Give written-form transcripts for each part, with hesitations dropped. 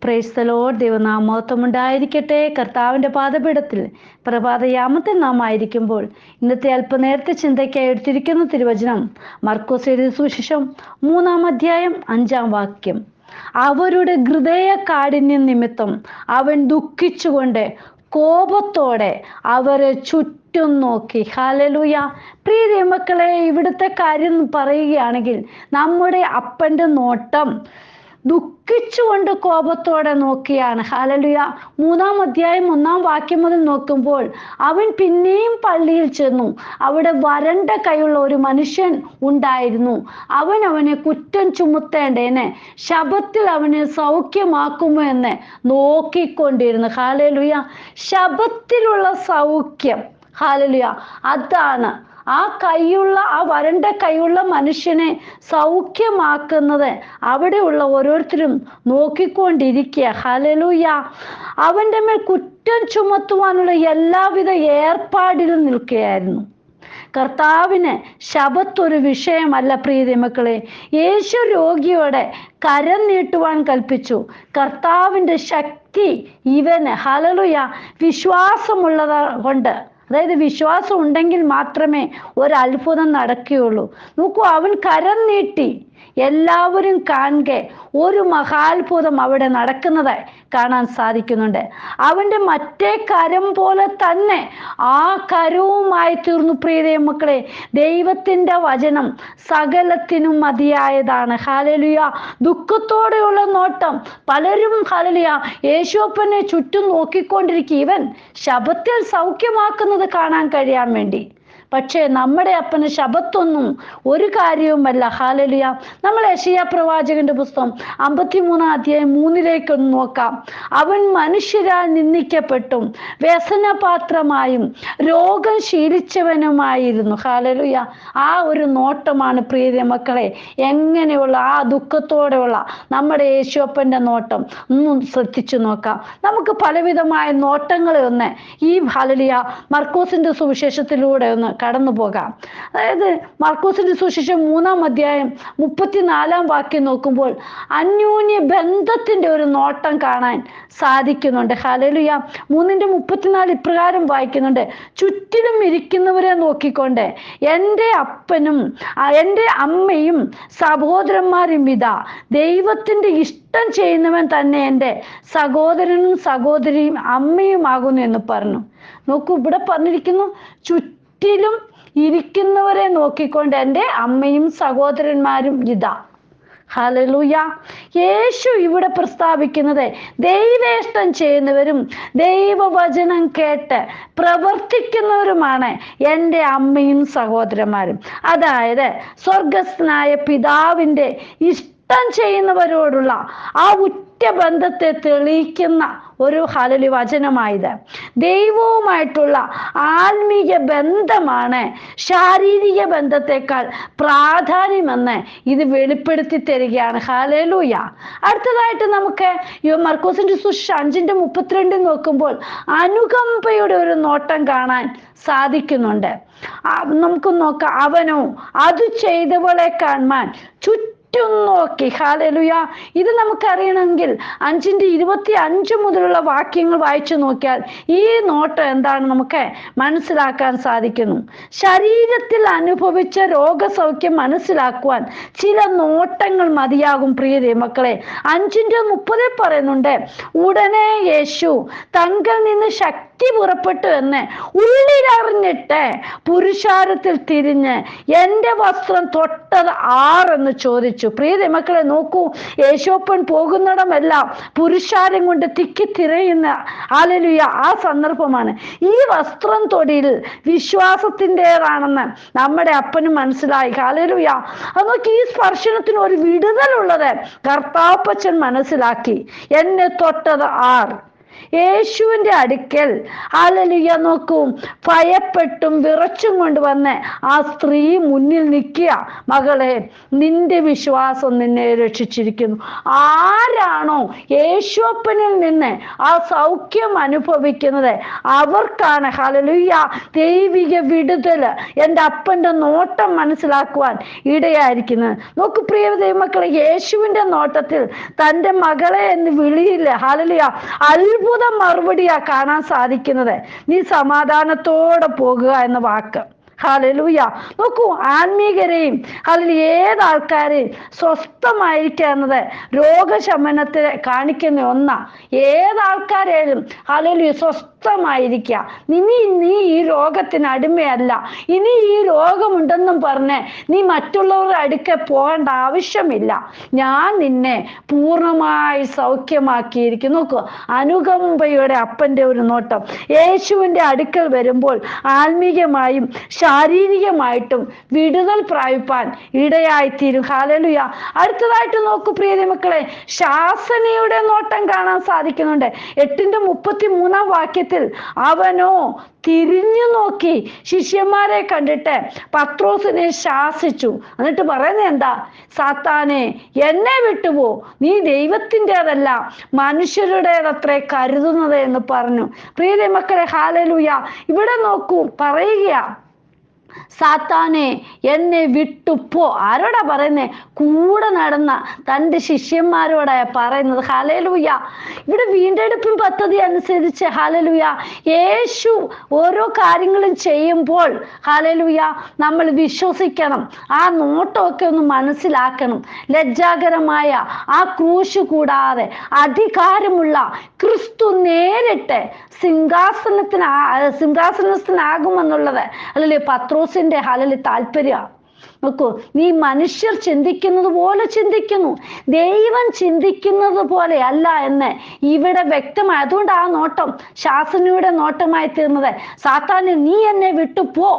Praise the Lord. ദൈവനാമം ഉണ്ടായിരിക്കട്ടെ. കർത്താവിൻ്റെ പാദപീഠത്തിൽ പ്രഭാതയാമത്തിൽ നാം ആയിരിക്കുമ്പോൾ ഇന്നത്തെ അല്പനേരത്തെ ചിന്തയ്ക്കായി എടുത്തിരിക്കുന്ന തിരുവചനം മർക്കോസ് എഴുതിയ സുവിശേഷം 3-ാം അധ്യായം 5-ാം വാക്യം. അവരുടെ ഹൃദയ കാഠിന്യം നിമിത്തം അവൻ ദുഃഖിച്ചുകൊണ്ട് കോപത്തോടെ അവരെ ചുറ്റും നോക്കി. ഹല്ലേലൂയ. പ്രിയ ദൈവമക്കളെ, ഇവിടുത്തെ കാര്യം പറയുകയാണെങ്കിൽ നമ്മുടെ അപ്പൻ്റെ നോട്ടം ദുഃഖിച്ചുകൊണ്ട് കോപത്തോടെ നോക്കിയാണ്. ഹല്ലേലൂയ. 3-ാം അധ്യായം 1-ാം വാക്യം മുതൽ നോക്കുമ്പോൾ അവൻ പിന്നെയും പള്ളിയിൽ ചെന്നു. അവിടെ വരണ്ട കൈയുള്ള ഒരു മനുഷ്യൻ ഉണ്ടായിരുന്നു. അവനെ കുറ്റം ചുമത്തേണ്ടേനെ ശബത്തിൽ അവനെ സൗഖ്യമാക്കുമോ എന്ന് നോക്കിക്കൊണ്ടിരുന്നു. ഹല്ലേലൂയ. ശബത്തിലുള്ള സൗഖ്യം, ഹല്ലേലൂയ, അതാണ് ആ വരണ്ട കൈയുള്ള മനുഷ്യനെ സൗഖ്യമാക്കുന്നത് അവിടെയുള്ള ഓരോരുത്തരും നോക്കിക്കൊണ്ടിരിക്കുക. ഹല്ലേലൂയ. അവൻ്റെ മേൽ കുറ്റം ചുമത്തുവാനുള്ള എല്ലാവിധ ഏർപ്പാടിലും നിൽക്കുകയായിരുന്നു. കർത്താവിന് ശബത്ത് ഒരു വിഷയമല്ല. പ്രിയ മക്കളെ, യേശു രോഗിയോടെ കരം നീട്ടുവാൻ കൽപ്പിച്ചു. കർത്താവിൻ്റെ ശക്തി ഇവന്, ഹല്ലേലൂയ, വിശ്വാസമുള്ളത് കൊണ്ട്, അതായത് വിശ്വാസം ഉണ്ടെങ്കിൽ മാത്രമേ ഒരു അത്ഭുതം നടക്കുകയുള്ളൂ. നോക്കൂ, അവൻ കരം നീട്ടി. എല്ലാവരും കാണുക ഒരു മഹാത്ഭുതം അവിടെ നടക്കുന്നത് കാണാൻ സാധിക്കുന്നുണ്ട്. അവൻ്റെ മറ്റേ കരം പോലെ തന്നെ ആ കരവുമായി തീർന്നു. പ്രിയ മക്കളെ, ദൈവത്തിൻ്റെ വചനം സകലത്തിനും മതിയായതാണ്. ഹല്ലേലൂയ. ദുഃഖത്തോടെയുള്ള നോട്ടം പലരും, ഹല്ലേലൂയ, യേശുവപ്പനെ ചുറ്റും നോക്കിക്കൊണ്ടിരിക്കും. ഇവൻ ശബത്തിൽ സൗഖ്യമാക്കുന്നത് കാണാൻ കഴിയാൻ വേണ്ടി. പക്ഷേ നമ്മുടെ അപ്പന് ശബത്തൊന്നും ഒരു കാര്യവുമല്ല. ഹല്ലേലൂയ. നമ്മൾ യെശയ്യാ പ്രവാചകന്റെ പുസ്തകം 53-ാം അധ്യായം 3-ലേക്ക് ഒന്ന് നോക്കാം. അവൻ മനുഷ്യരാൽ നിന്ദിക്കപ്പെട്ടും വ്യസനപാത്രമായും രോഗം ശീലിച്ചവനുമായിരുന്നു. ഹല്ലേലൂയ. ആ ഒരു നോട്ടമാണ് പ്രിയ മക്കളെ, എങ്ങനെയുള്ള ആ ദുഃഖത്തോടെയുള്ള നമ്മുടെ യേശുവപ്പൻ്റെ നോട്ടം ഒന്നും ശ്രദ്ധിച്ചു നോക്കാം. നമുക്ക് പലവിധമായ നോട്ടങ്ങളെ ഒന്ന് ഈ ഹല്ലേലൂയ മർക്കോസിന്റെ സുവിശേഷത്തിലൂടെ ഒന്ന് കടന്നു പോകാം. അതായത് മർക്കോസിന്റെ സുവിശേഷം 3-ാം അധ്യായം 34-ാം വാക്യം നോക്കുമ്പോൾ അന്യോന്യ ബന്ധത്തിന്റെ ഒരു നോട്ടം കാണാൻ സാധിക്കുന്നുണ്ട്. ഹല്ലേലൂയ. 3:34 ഇപ്രകാരം വായിക്കുന്നുണ്ട്: ചുറ്റിലും ഇരിക്കുന്നവരെ നോക്കിക്കൊണ്ട് എൻ്റെ അപ്പനും എൻ്റെ അമ്മയും സഹോദരന്മാരും ഇതാ, ദൈവത്തിൻ്റെ ഇഷ്ടം ചെയ്യുന്നവൻ തന്നെ എൻ്റെ സഹോദരനും സഹോദരിയും അമ്മയുമാകുന്നു എന്ന് പറഞ്ഞു. നോക്കൂ, ഇവിടെ പറഞ്ഞിരിക്കുന്നു, ചുറ്റിലും ഇരിക്കുന്നവരെ നോക്കിക്കൊണ്ട് എൻ്റെ അമ്മയും സഹോദരന്മാരും ഇതാ. ഹല്ലേലൂയ. യേശു ഇവിടെ പ്രസ്താവിക്കുന്നത് ദൈവേഷ്ടം ചെയ്യുന്നവരും ദൈവവചനം കേട്ട് പ്രവർത്തിക്കുന്നവരുമാണ് എൻ്റെ അമ്മയും സഹോദരന്മാരും. അതായത് സ്വർഗസ്ഥനായ പിതാവിൻ്റെ ഇഷ്ടം ചെയ്യുന്നവരോടുള്ള ആ ബന്ധത്തെ തെളിയിക്കുന്ന ഒരു ഹല്ലേലൂയ വചനമായത്. ദൈവവുമായിട്ടുള്ള ആത്മീയ ബന്ധമാണ് ശാരീരിക ബന്ധത്തെക്കാൾ പ്രാധാന്യമെന്ന് ഇത് വെളിപ്പെടുത്തി തരികയാണ്. ഹല്ലേലൂയ. അടുത്തതായിട്ട് നമുക്ക് മർക്കോസിന്റെ സുവിശേഷം 5:32 നോക്കുമ്പോൾ അനുകമ്പയുടെ ഒരു നോട്ടം കാണാൻ സാധിക്കുന്നുണ്ട്. നമുക്ക് നോക്കാം. അവനോ അത് ചെയ്തവളെ കാണാൻ ചുറ്റും നോക്കി. ഹല്ലേലൂയ. ഇത് നമുക്കറിയണമെങ്കിൽ 5:25 മുതലുള്ള വാക്യങ്ങൾ വായിച്ചു നോക്കിയാൽ ഈ നോട്ടം എന്താണ് നമുക്ക് മനസ്സിലാക്കാൻ സാധിക്കുന്നു. ശരീരത്തിൽ അനുഭവിച്ച രോഗസൗഖ്യം മനസ്സിലാക്കുവാൻ ചില നോട്ടങ്ങൾ മതിയാകും. പ്രിയ മക്കളെ, 5:30 പറയുന്നുണ്ട്: ഉടനെ യേശു തങ്കിൽ നിന്ന് ശക്തി പുറപ്പെട്ടു എന്ന് ഉള്ളിലറിഞ്ഞിട്ട് പുരുഷാരത്തിൽ തിരിഞ്ഞ് എൻ്റെ വസ്ത്രം തൊട്ടത് ആരെന്ന് ചോദിച്ചു. പ്രിയ മക്കളെ, നോക്കൂ, യേശുവപ്പൻ പോകുന്നിടമെല്ലാം പുരുഷാരം കൊണ്ട് തിക്കി തിരയുന്ന ഹല്ലേലൂയ ആ സന്ദർഭമാണ്. ഈ വസ്ത്രം തൊടിയിൽ വിശ്വാസത്തിൻ്റെതാണെന്ന് നമ്മുടെ അപ്പനും മനസ്സിലായി. ഹല്ലേലൂയ. അത് നോക്കി, ഈ സ്പർശനത്തിന് ഒരു വിടുതലുള്ളത് കർത്താപ്പച്ചൻ മനസ്സിലാക്കി. എന്നെ തൊട്ടത് ആർ? യേശുവിൻ്റെ അടുക്കൽ ഹല്ലേലൂയ നോക്കൂ, ഭയപ്പെട്ടും വിറച്ചും കൊണ്ട് വന്ന് ആ സ്ത്രീ മുന്നിൽ നിൽക്കുക. മകളെ, നിന്റെ വിശ്വാസം നിന്നെ രക്ഷിച്ചിരിക്കുന്നു. ആരാണോ യേശുവപ്പനിൽ നിന്ന് ആ സൗഖ്യം അനുഭവിക്കുന്നത് അവർക്കാണ് ഹല്ലേലൂയ ദൈവിക വിടുതൽ, എൻ്റെ അപ്പൻ്റെ നോട്ടം മനസ്സിലാക്കുവാൻ ഇടയായിരിക്കുന്നത്. നോക്കൂ പ്രിയ ദൈവമക്കളെ, യേശുവിൻ്റെ നോട്ടത്തിൽ തൻ്റെ മകളെ എന്ന് വിളിയില്ല. ഹല്ലേലൂയ അത്ഭുത മറുപടിയാ കാണാൻ സാധിക്കുന്നത്. നീ സമാധാനത്തോടെ പോകുക എന്ന വാക്ക്. ഹല്ലേലൂയ നോക്കൂ, ആത്മീകരെയും ഹല്ലേലൂയ ഏതാൾക്കാരെയും സ്വസ്ഥമായിരിക്കുക എന്നത് രോഗശമനത്തെ കാണിക്കുന്ന ഒന്നാ. ഏതാൾക്കാരേലും ഹല്ലേലൂയ സ്വസ്ഥമായിരിക്കുക. നീ ഈ രോഗത്തിന് അടിമയല്ല. ഇനി ഈ രോഗമുണ്ടെന്നും പറഞ്ഞ് നീ മറ്റുള്ളവരുടെ അടുക്കെ പോകേണ്ട ആവശ്യമില്ല. ഞാൻ നിന്നെ പൂർണ്ണമായി സൗഖ്യമാക്കിയിരിക്കും. നോക്കൂ, അനുകമ്പയുടെ അപ്പൻ്റെ ഒരു നോട്ടം. യേശുവിൻ്റെ അടുക്കൽ വരുമ്പോൾ ആത്മീകമായും ശാരീരികമായിട്ടും വിടുതൽ പ്രാപിപ്പാൻ ഇടയായിത്തീരും. ഹല്ലേലൂയ. അടുത്തതായിട്ട് നോക്കൂ പ്രിയ മക്കളെ, ശാസനയുടെ നോട്ടം കാണാൻ സാധിക്കുന്നുണ്ട്. 8:33 വാക്യത്തിൽ അവനോ തിരിഞ്ഞു നോക്കി ശിഷ്യന്മാരെ കണ്ടിട്ട് പത്രോസിനെ ശാസിച്ചു. എന്നിട്ട് പറയുന്നത് എന്താ? സാത്താനെ, എന്നെ വിട്ടുപോ, നീ ദൈവത്തിൻ്റെതല്ല മനുഷ്യരുടേതത്രേ കരുതുന്നത് എന്ന് പറഞ്ഞു. പ്രിയ മക്കളെ, ഹല്ലേലൂയ. ഇവിടെ നോക്കൂ, പറയുക സാത്താനെ, എന്നെ വിട്ടുപോ. ആരോടാ പറയുന്നേ? കൂടെ നടന്ന തൻ്റെ ശിഷ്യന്മാരോടാ പറയുന്നത്. ഹല്ലേലൂയ. ഇവിടെ വീണ്ടെടുപ്പിൻ പദ്ധതി അനുസരിച്ച് ഹല്ലേലൂയ യേശു ഓരോ കാര്യങ്ങളും ചെയ്യുമ്പോൾ ഹല്ലേലൂയ നമ്മൾ വിശ്വസിക്കണം. ആ നോട്ടമൊക്കെ ഒന്ന് മനസ്സിലാക്കണം. ലജ്ജാകരമായ ആ ക്രൂശ് കൂടാതെ അധികാരമുള്ള ക്രിസ്തു നേരിട്ട് സിംഹാസനത്തിനാകുമെന്നുള്ളത് അല്ലല്ലേ പത്രോസിന്റെ ഹല്ലേലൂയ താല്പര്യം. നോക്കൂ, നീ മനുഷ്യർ ചിന്തിക്കുന്നത് പോലെ ചിന്തിക്കുന്നു, ദൈവം ചിന്തിക്കുന്നത് പോലെ അല്ല എന്ന് ഇവിടെ വ്യക്തമായി. അതുകൊണ്ട് ആ നോട്ടം ശാസനയുടെ നോട്ടമായി തീർന്നത്. സാത്താനെ, നീ എന്നെ വിട്ടുപോ.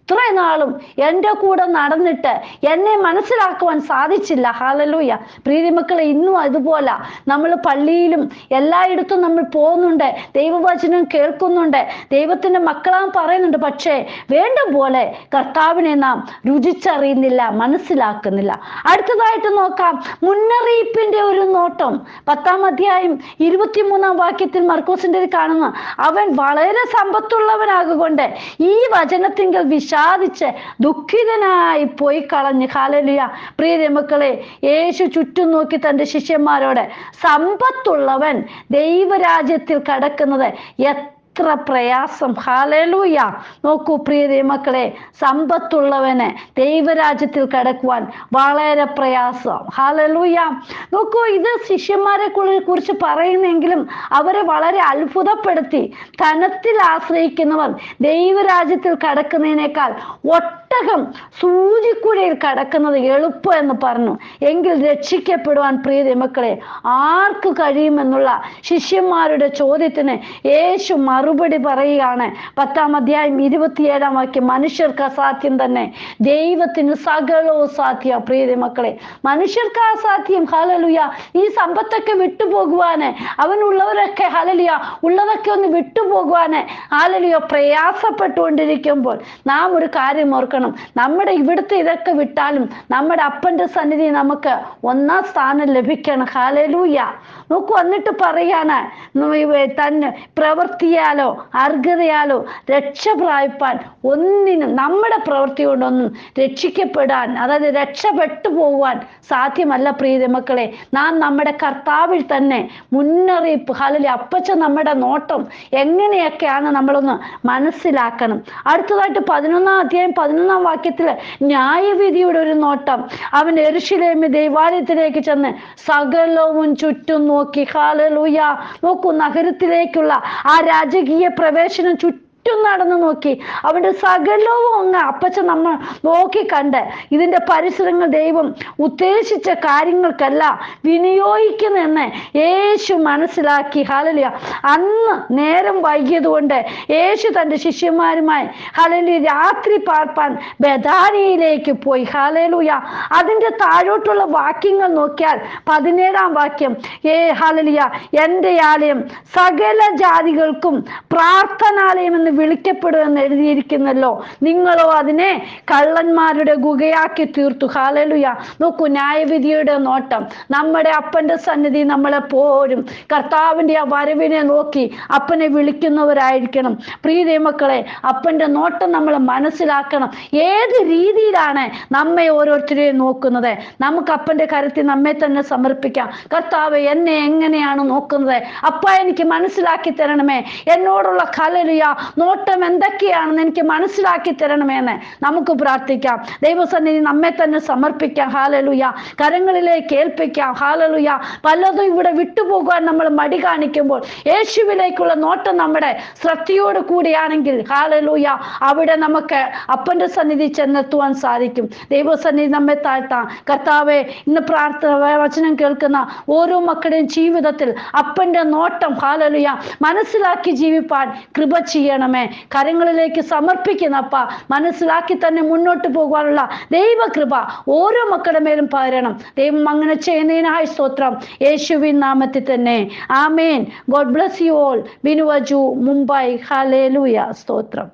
ഇത്രയും നാളും എൻ്റെ കൂടെ നടന്നിട്ട് എന്നെ മനസ്സിലാക്കുവാൻ സാധിച്ചില്ല. ഹല്ലേലൂയ. പ്രിയ മക്കളെ, ഇന്നും അതുപോലെ നമ്മൾ പള്ളിയിലും എല്ലായിടത്തും നമ്മൾ പോകുന്നുണ്ട്, ദൈവവചനം കേൾക്കുന്നുണ്ട്, ദൈവത്തിൻ്റെ മക്കളാൻ പറയുന്നുണ്ട്. പക്ഷേ വേണ്ട പോലെ കർത്താവിനെ നാം രുചിച്ചറിയുന്നില്ല, മനസ്സിലാക്കുന്നില്ല. അടുത്തതായിട്ട് നോക്കാം, മുന്നറിയിപ്പിന്റെ ഒരു നോട്ടം. 10-ാം അധ്യായം 23-ാം വാക്യത്തിൽ മർക്കോസിന്റെ കാണുന്നു. അവൻ വളരെ സമ്പത്തുള്ളവനാകൊണ്ട് ഈ വചനത്തിങ്കൽ വിഷാദിച്ച് ദുഃഖിതനായി പോയി കളഞ്ഞു. ഹല്ലേലൂയ. പ്രിയ മക്കളെ, യേശു ചുറ്റും നോക്കി തൻ്റെ ശിഷ്യന്മാരോട്, സമ്പത്തുള്ളവൻ ദൈവരാജ്യത്തിൽ കടക്കുന്നത് എത്ര പ്രയാസം. ഹല്ലേലൂയ. നോക്കൂ പ്രിയ മക്കളെ, സമ്പത്തുള്ളവന് ദൈവരാജ്യത്തിൽ കടക്കുവാൻ വളരെ പ്രയാസം. ഹല്ലേലൂയ. നോക്കൂ, ഇത് ശിഷ്യന്മാരെ കുറിച്ച് പറയുന്നെങ്കിലും അവരെ വളരെ അത്ഭുതപ്പെടുത്തി. ധനത്തിൽ ആശ്രയിക്കുന്നവർ ദൈവരാജ്യത്തിൽ കടക്കുന്നതിനേക്കാൾ ഒട്ടകം സൂചിക്കുഴയിൽ കടക്കുന്നത് എളുപ്പം എന്ന് പറഞ്ഞു. എങ്കിൽ രക്ഷിക്കപ്പെടുവാൻ പ്രിയ മക്കളെ ആർക്ക് കഴിയുമെന്നുള്ള ശിഷ്യന്മാരുടെ ചോദ്യത്തിന് യേശു മറുപടി പറയുകയാണ്. 10-ാം അധ്യായം 27-ാം വാക്യം, മനുഷ്യർക്ക് അസാധ്യം തന്നെ, ദൈവത്തിന് സകലവും സാധ്യം. പ്രിയ മക്കളെ, മനുഷ്യർക്ക് അസാധ്യം. ഹല്ലേലൂയ. ഈ സമ്പത്തൊക്കെ വിട്ടുപോകുവാന്, അവനുള്ളവരൊക്കെ ഹല്ലേലൂയ ഉള്ളതൊക്കെ ഒന്ന് വിട്ടുപോകുവാന് ഹല്ലേലൂയ പ്രയാസപ്പെട്ടുകൊണ്ടിരിക്കുമ്പോൾ നാം ഒരു കാര്യം ഓർക്കണം. നമ്മുടെ ഇവിടുത്തെ ഇതൊക്കെ വിട്ടാലും നമ്മുടെ അപ്പൻ്റെ സന്നിധി നമുക്ക് 1-ാം സ്ഥാനം ലഭിക്കണം. ഹല്ലേലൂയ. നോക്കൂ, എന്നിട്ട് പറയാണ്, തന്നെ പ്രവൃത്തിയാലോ അർഹതയാലോ രക്ഷ പ്രാപിപ്പാൻ ഒന്നിനും, നമ്മുടെ പ്രവൃത്തി കൊണ്ടൊന്നും രക്ഷിക്കപ്പെടാൻ, അതായത് രക്ഷപ്പെട്ടു പോകുവാൻ സാധ്യമല്ല. പ്രിയ മക്കളെ, നാം നമ്മുടെ കർത്താവിൽ തന്നെ മുന്നറിയിപ്പ്. ഹല്ലേലൂയ. അപ്പച്ച നമ്മുടെ നോട്ടം എങ്ങനെയൊക്കെയാണ് നമ്മളൊന്ന് മനസ്സിലാക്കണം. അടുത്തതായിട്ട് 11-ാം അധ്യായം 11-ാം വാക്യത്തിൽ ന്യായവിധിയുടെ ഒരു നോട്ടം. അവൻ യെരൂശലേം ദൈവാലയത്തിലേക്ക് ചെന്ന് സകലവും ചുറ്റും നോക്കി. ഹല്ലേലൂയ. നോക്കൂ, നഗരത്തിലേക്കുള്ള ആ രാജകീയ പ്രവേശനം ചുറ്റും നടന്നു നോക്കി. അവന്റെ സകലവും അങ്ങ് അപ്പച്ചൻ നമ്മൾ നോക്കി കണ്ട് ഇതിന്റെ പരിസരങ്ങൾ ദൈവം ഉദ്ദേശിച്ച കാര്യങ്ങൾക്കല്ല വിനിയോഗിക്കുന്നെന്ന് യേശു മനസ്സിലാക്കി. ഹല്ലേലൂയ. അന്ന് നേരം വൈകിയത് കൊണ്ട് യേശു തന്റെ ശിഷ്യന്മാരുമായി ഹല്ലേലൂയ രാത്രി പാർപ്പാൻ ബഥാനിയയിലേക്ക് പോയി. ഹല്ലേലൂയ. അതിന്റെ താഴോട്ടുള്ള വാക്യങ്ങൾ നോക്കിയാൽ 17-ാം വാക്യം, ഹല്ലേലൂയ, എൻ്റെ ആലയം സകല ജാതികൾക്കും പ്രാർത്ഥനാലയം എന്ന് വിളിക്കപ്പെടുമെന്ന് എഴുതിയിരിക്കുന്നല്ലോ, നിങ്ങളോ അതിനെ കള്ളന്മാരുടെ ഗുഹയാക്കി തീർത്തു. ഹല്ലേലൂയ. നോക്കൂ, ന്യായവിധിയുടെ നോട്ടം. നമ്മുടെ അപ്പന്റെ സന്നിധി നമ്മളെപ്പോഴും കർത്താവിന്റെ ആ വരവിനെ നോക്കി അപ്പനെ വിളിക്കുന്നവരായിരിക്കണം. പ്രിയ ദൈവമക്കളെ, അപ്പന്റെ നോട്ടം നമ്മൾ മനസ്സിലാക്കണം. ഏത് രീതിയിലാണ് നമ്മെ ഓരോരുത്തരെയും നോക്കുന്നത്? നമുക്ക് അപ്പന്റെ കരത്തിൽ നമ്മെ തന്നെ സമർപ്പിക്കാം. കർത്താവ് എന്നെ എങ്ങനെയാണ് നോക്കുന്നത്? അപ്പ എനിക്ക് മനസ്സിലാക്കി തരണമേ. എന്നോടുള്ള ഹല്ലേലൂയ നോട്ടം എന്തൊക്കെയാണെന്ന് എനിക്ക് മനസ്സിലാക്കി തരണമേന്ന് നമുക്ക് പ്രാർത്ഥിക്കാം. ദൈവസന്നിധി നമ്മെ തന്നെ സമർപ്പിക്കാം. ഹല്ലേലൂയ. കരങ്ങളിലേക്ക് ഏൽപ്പിക്കാം. ഹല്ലേലൂയ. പലതും ഇവിടെ വിട്ടുപോകാൻ നമ്മൾ മടി കാണിക്കുമ്പോൾ യേശുവിലേക്കുള്ള നോട്ടം നമ്മുടെ ശ്രദ്ധയോട് കൂടിയാണെങ്കിൽ ഹല്ലേലൂയ അവിടെ നമുക്ക് അപ്പന്റെ സന്നിധി ചെന്നെത്തുവാൻ സാധിക്കും. ദൈവസന്നിധി നമ്മെ താഴ്ത്താം. കർത്താവെ, ഇന്ന് പ്രാർത്ഥന വചനം കേൾക്കുന്ന ഓരോ മക്കളുടെയും ജീവിതത്തിൽ അപ്പന്റെ നോട്ടം ഹല്ലേലൂയ മനസ്സിലാക്കി ജീവിപ്പാൻ കൃപ ചെയ്യണമേ. കരങ്ങളിലേക്ക് സമർപ്പിക്കുന്ന അപ്പ മനസ്സിലാക്കി തന്നെ മുന്നോട്ട് പോകുവാനുള്ള ദൈവകൃപ ഓരോ മക്കളുടെ മേലും പകരണം. ദൈവം അങ്ങനെ ചെയ്യുന്നതിനായി സ്തോത്രം. യേശുവിൻ നാമത്തിൽ തന്നെ ആമേൻ. God bless you all. ബിനുവജു, മുംബൈ. ഹല്ലേലൂയ. സ്തോത്രം.